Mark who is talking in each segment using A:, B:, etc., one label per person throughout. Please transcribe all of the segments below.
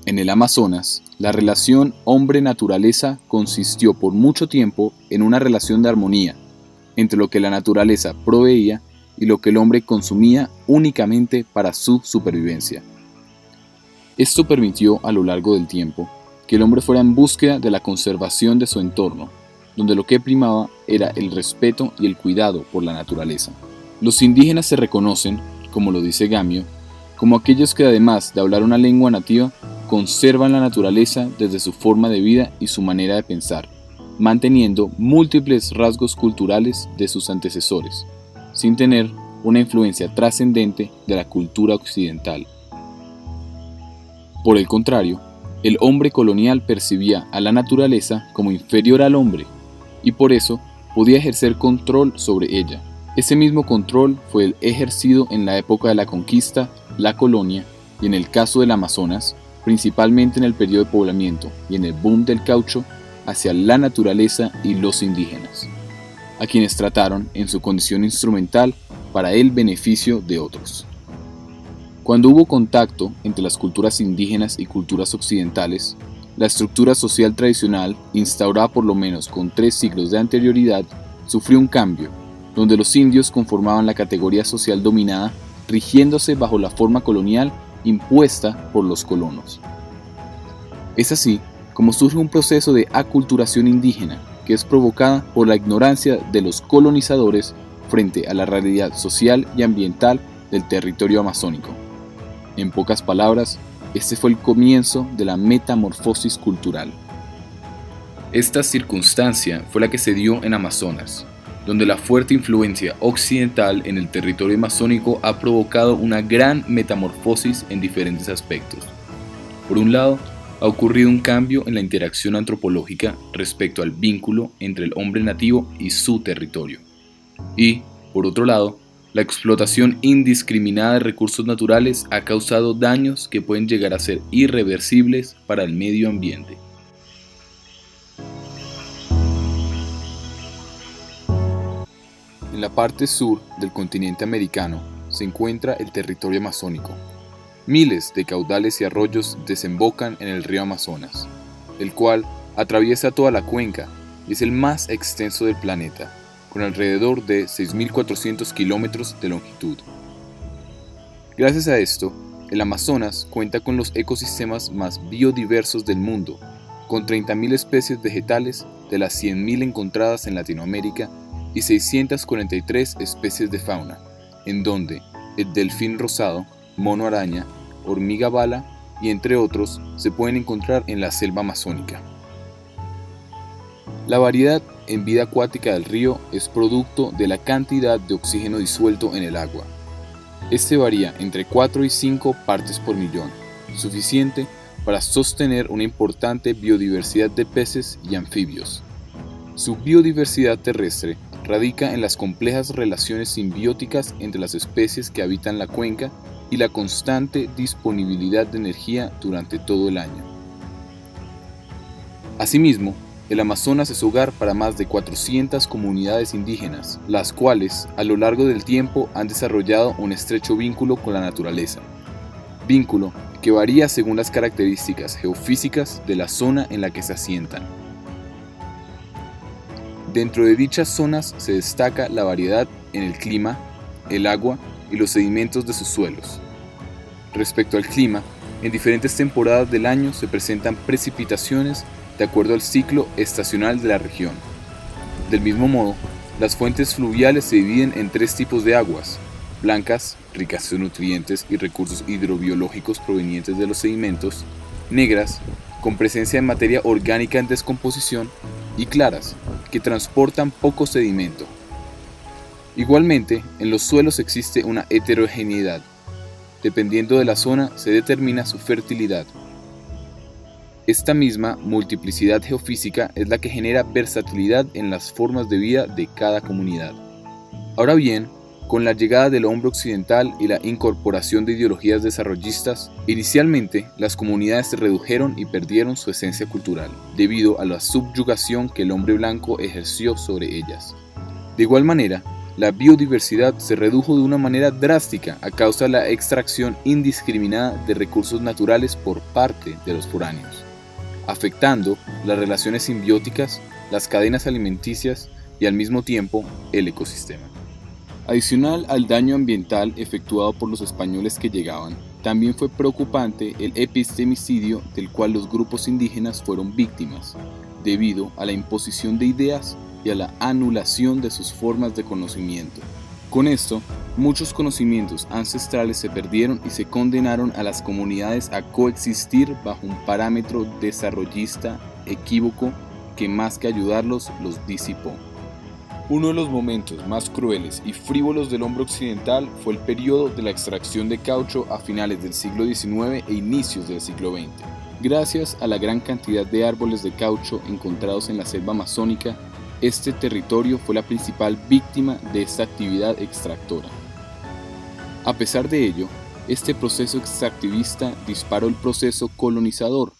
A: En el Amazonas, la relación hombre-naturaleza consistió por mucho tiempo en una relación de armonía entre lo que la naturaleza proveía y lo que el hombre consumía únicamente para su supervivencia. Esto permitió a lo largo del tiempo que el hombre fuera en búsqueda de la conservación de su entorno, donde lo que primaba era el respeto y el cuidado por la naturaleza. Los indígenas se reconocen, como lo dice Gamio, como aquellos que además de hablar una lengua nativa, conservan la naturaleza desde su forma de vida y su manera de pensar, manteniendo múltiples rasgos culturales de sus antecesores, sin tener una influencia trascendente de la cultura occidental. Por el contrario, el hombre colonial percibía a la naturaleza como inferior al hombre y por eso podía ejercer control sobre ella. Ese mismo control fue el ejercido en la época de la conquista, la colonia y en el caso del Amazonas, principalmente en el periodo de poblamiento y en el boom del caucho hacia la naturaleza y los indígenas, a quienes trataron en su condición instrumental para el beneficio de otros. Cuando hubo contacto entre las culturas indígenas y culturas occidentales, la estructura social tradicional, instaurada por lo menos con 3 siglos de anterioridad, sufrió un cambio, donde los indios conformaban la categoría social dominada, rigiéndose bajo la forma colonial impuesta por los colonos. Es así como surge un proceso de aculturación indígena, que es provocada por la ignorancia de los colonizadores frente a la realidad social y ambiental del territorio amazónico. En pocas palabras, este fue el comienzo de la metamorfosis cultural. Esta circunstancia fue la que se dio en Amazonas, donde la fuerte influencia occidental en el territorio amazónico ha provocado una gran metamorfosis en diferentes aspectos. Por un lado, ha ocurrido un cambio en la interacción antropológica respecto al vínculo entre el hombre nativo y su territorio. Y, por otro lado, la explotación indiscriminada de recursos naturales ha causado daños que pueden llegar a ser irreversibles para el medio ambiente. En la parte sur del continente americano se encuentra el territorio amazónico. Miles de caudales y arroyos desembocan en el río Amazonas, el cual atraviesa toda la cuenca y es el más extenso del planeta, con alrededor de 6.400 kilómetros de longitud. Gracias a esto, el Amazonas cuenta con los ecosistemas más biodiversos del mundo, con 30.000 especies vegetales de las 100.000 encontradas en Latinoamérica y 643 especies de fauna, en donde el delfín rosado, mono araña, hormiga bala y entre otros se pueden encontrar en la selva amazónica. La variedad en vida acuática del río es producto de la cantidad de oxígeno disuelto en el agua. Este varía entre 4 y 5 partes por millón, suficiente para sostener una importante biodiversidad de peces y anfibios. Su biodiversidad terrestre radica en las complejas relaciones simbióticas entre las especies que habitan la cuenca y la constante disponibilidad de energía durante todo el año. Asimismo, el Amazonas es hogar para más de 400 comunidades indígenas, las cuales a lo largo del tiempo han desarrollado un estrecho vínculo con la naturaleza. Vínculo que varía según las características geofísicas de la zona en la que se asientan. Dentro de dichas zonas se destaca la variedad en el clima, el agua y los sedimentos de sus suelos. Respecto al clima, en diferentes temporadas del año se presentan precipitaciones de acuerdo al ciclo estacional de la región. Del mismo modo, las fuentes fluviales se dividen en 3 tipos de aguas: blancas, ricas en nutrientes y recursos hidrobiológicos provenientes de los sedimentos; negras, con presencia de materia orgánica en descomposición; y claras, que transportan poco sedimento. Igualmente, en los suelos existe una heterogeneidad. Dependiendo de la zona se determina su fertilidad. Esta misma multiplicidad geofísica es la que genera versatilidad en las formas de vida de cada comunidad. Ahora bien, con la llegada del hombre occidental y la incorporación de ideologías desarrollistas, inicialmente las comunidades se redujeron y perdieron su esencia cultural, debido a la subyugación que el hombre blanco ejerció sobre ellas. De igual manera, la biodiversidad se redujo de una manera drástica a causa de la extracción indiscriminada de recursos naturales por parte de los foráneos, afectando las relaciones simbióticas, las cadenas alimenticias y al mismo tiempo el ecosistema. Adicional al daño ambiental efectuado por los españoles que llegaban, también fue preocupante el epistemicidio del cual los grupos indígenas fueron víctimas, debido a la imposición de ideas y a la anulación de sus formas de conocimiento. Con esto, muchos conocimientos ancestrales se perdieron y se condenaron a las comunidades a coexistir bajo un parámetro desarrollista equívoco que más que ayudarlos, los disipó. Uno de los momentos más crueles y frívolos del hombre occidental fue el periodo de la extracción de caucho a finales del siglo XIX e inicios del siglo XX. Gracias a la gran cantidad de árboles de caucho encontrados en la selva amazónica, este territorio fue la principal víctima de esta actividad extractora. A pesar de ello, este proceso extractivista disparó el proceso colonizador,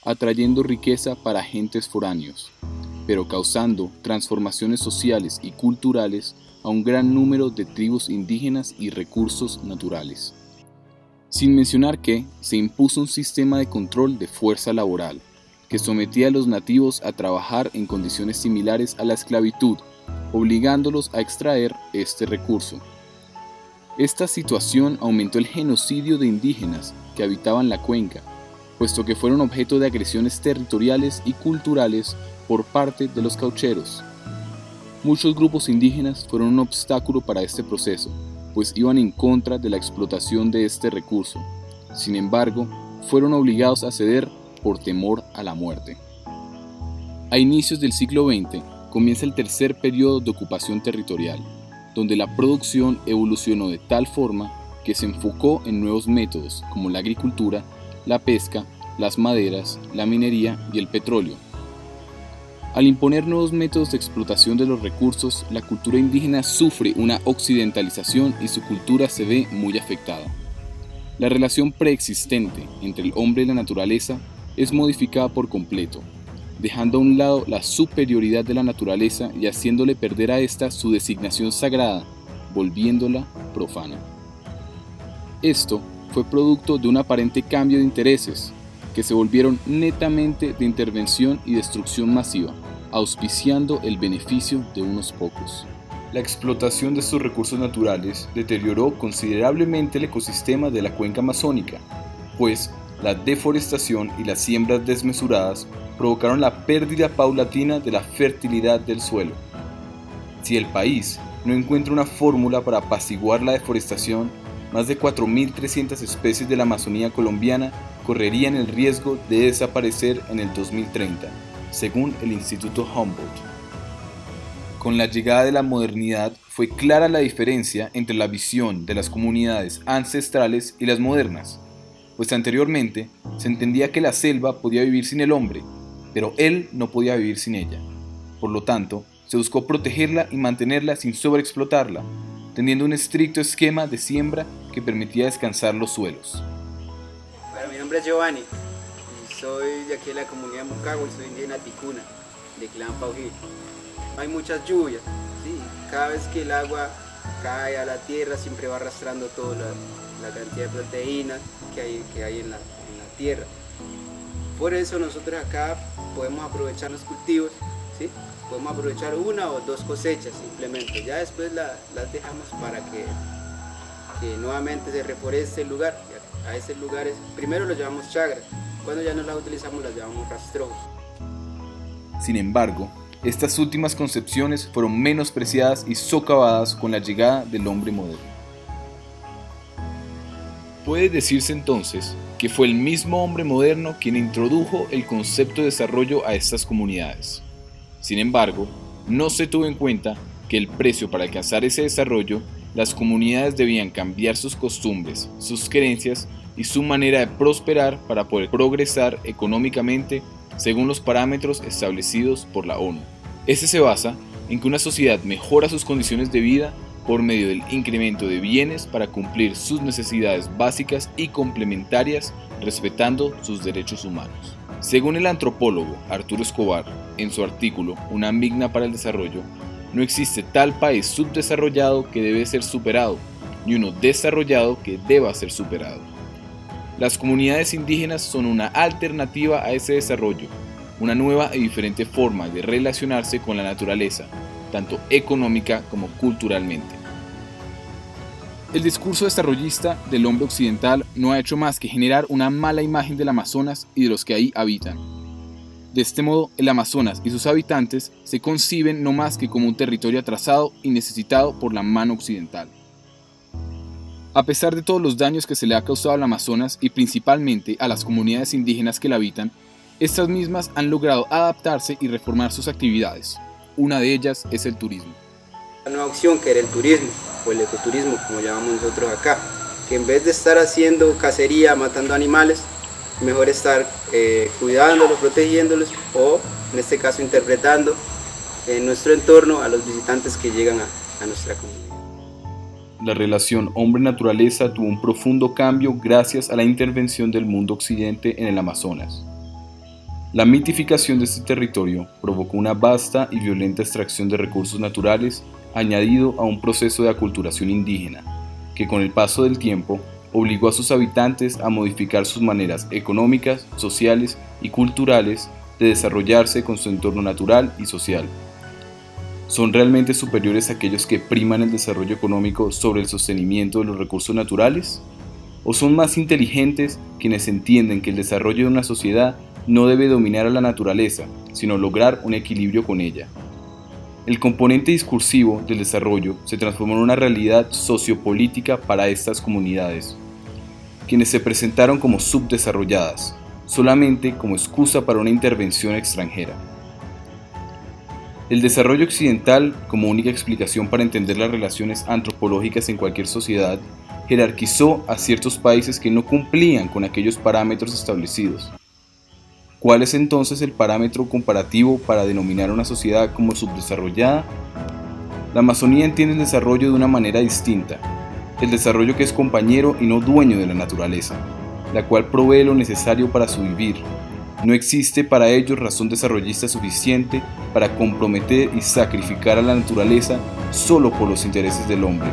A: atrayendo riqueza para agentes foráneos, pero causando transformaciones sociales y culturales a un gran número de tribus indígenas y recursos naturales. Sin mencionar que se impuso un sistema de control de fuerza laboral, que sometía a los nativos a trabajar en condiciones similares a la esclavitud, obligándolos a extraer este recurso. Esta situación aumentó el genocidio de indígenas que habitaban la cuenca, puesto que fueron objeto de agresiones territoriales y culturales por parte de los caucheros. Muchos grupos indígenas fueron un obstáculo para este proceso, pues iban en contra de la explotación de este recurso. Sin embargo, fueron obligados a ceder por temor a la muerte. A inicios del siglo XX comienza el tercer periodo de ocupación territorial, donde la producción evolucionó de tal forma que se enfocó en nuevos métodos como la agricultura, la pesca, las maderas, la minería y el petróleo. Al imponer nuevos métodos de explotación de los recursos, la cultura indígena sufre una occidentalización y su cultura se ve muy afectada. La relación preexistente entre el hombre y la naturaleza es modificada por completo, dejando a un lado la superioridad de la naturaleza y haciéndole perder a ésta su designación sagrada, volviéndola profana. Esto fue producto de un aparente cambio de intereses, que se volvieron netamente de intervención y destrucción masiva, auspiciando el beneficio de unos pocos. La explotación de estos recursos naturales deterioró considerablemente el ecosistema de la cuenca amazónica, pues la deforestación y las siembras desmesuradas provocaron la pérdida paulatina de la fertilidad del suelo. Si el país no encuentra una fórmula para apaciguar la deforestación, más de 4.300 especies de la Amazonía colombiana correrían el riesgo de desaparecer en el 2030, según el Instituto Humboldt. Con la llegada de la modernidad fue clara la diferencia entre la visión de las comunidades ancestrales y las modernas, pues anteriormente se entendía que la selva podía vivir sin el hombre, pero él no podía vivir sin ella. Por lo tanto, se buscó protegerla y mantenerla sin sobreexplotarla, teniendo un estricto esquema de siembra que permitía descansar los suelos.
B: Bueno, mi nombre es Giovanni y soy de aquí de la comunidad de Moncagua y soy indígena ticuna, de Clan Paujil. Hay muchas lluvias, ¿sí? Cada vez que el agua cae a la tierra siempre va arrastrando toda la cantidad de proteínas que hay en la tierra. Por eso nosotros acá podemos aprovechar los cultivos, ¿sí? Podemos aprovechar una o dos cosechas simplemente, ya después las dejamos para que nuevamente se reforeste el lugar. A esos lugares primero los llamamos chagras, cuando ya no las utilizamos las llamamos rastrojos.
A: Sin embargo, estas últimas concepciones fueron menospreciadas y socavadas con la llegada del hombre moderno. Puede decirse entonces que fue el mismo hombre moderno quien introdujo el concepto de desarrollo a estas comunidades. Sin embargo, no se tuvo en cuenta que el precio para alcanzar ese desarrollo, las comunidades debían cambiar sus costumbres, sus creencias y su manera de prosperar para poder progresar económicamente según los parámetros establecidos por la ONU. Este se basa en que una sociedad mejora sus condiciones de vida por medio del incremento de bienes para cumplir sus necesidades básicas y complementarias, respetando sus derechos humanos. Según el antropólogo Arturo Escobar, en su artículo Una Migna para el Desarrollo, No existe tal país subdesarrollado que debe ser superado, ni uno desarrollado que deba ser superado. Las comunidades indígenas son una alternativa a ese desarrollo, una nueva y diferente forma de relacionarse con la naturaleza, tanto económica como culturalmente. El discurso desarrollista del hombre occidental no ha hecho más que generar una mala imagen del Amazonas y de los que ahí habitan. De este modo, el Amazonas y sus habitantes se conciben no más que como un territorio atrasado y necesitado por la mano occidental. A pesar de todos los daños que se le ha causado al Amazonas y principalmente a las comunidades indígenas que la habitan, estas mismas han logrado adaptarse y reformar sus actividades. Una de ellas es el turismo.
B: La nueva opción que era el turismo, o el ecoturismo, como llamamos nosotros acá, que en vez de estar haciendo cacería, matando animales, mejor estar cuidándolos, protegiéndolos, o en este caso interpretando en nuestro entorno a los visitantes que llegan a nuestra comunidad.
A: La relación hombre-naturaleza tuvo un profundo cambio gracias a la intervención del mundo occidente en el Amazonas. La mitificación de este territorio provocó una vasta y violenta extracción de recursos naturales añadido a un proceso de aculturación indígena, que con el paso del tiempo obligó a sus habitantes a modificar sus maneras económicas, sociales y culturales de desarrollarse con su entorno natural y social. ¿Son realmente superiores aquellos que priman el desarrollo económico sobre el sostenimiento de los recursos naturales? ¿O son más inteligentes quienes entienden que el desarrollo de una sociedad no debe dominar a la naturaleza, sino lograr un equilibrio con ella? El componente discursivo del desarrollo se transformó en una realidad sociopolítica para estas comunidades, quienes se presentaron como subdesarrolladas, solamente como excusa para una intervención extranjera. El desarrollo occidental, como única explicación para entender las relaciones antropológicas en cualquier sociedad, jerarquizó a ciertos países que no cumplían con aquellos parámetros establecidos. ¿Cuál es entonces el parámetro comparativo para denominar a una sociedad como subdesarrollada? La Amazonía entiende el desarrollo de una manera distinta, el desarrollo que es compañero y no dueño de la naturaleza, la cual provee lo necesario para su vivir. No existe para ellos razón desarrollista suficiente para comprometer y sacrificar a la naturaleza solo por los intereses del hombre.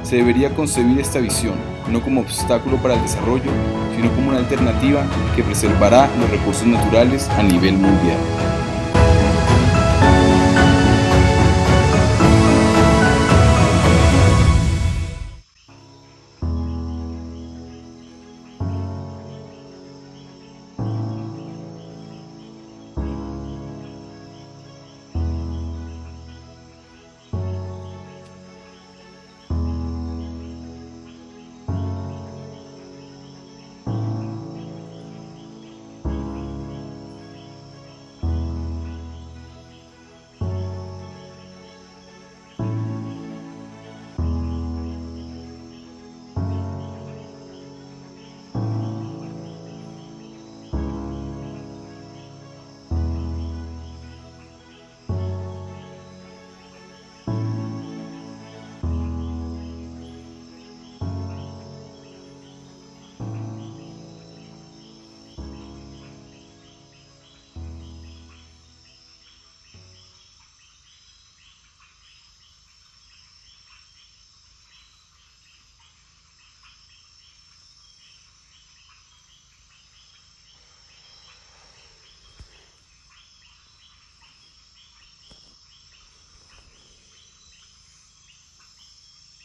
A: Se debería concebir esta visión no como obstáculo para el desarrollo, sino como una alternativa que preservará los recursos naturales a nivel mundial.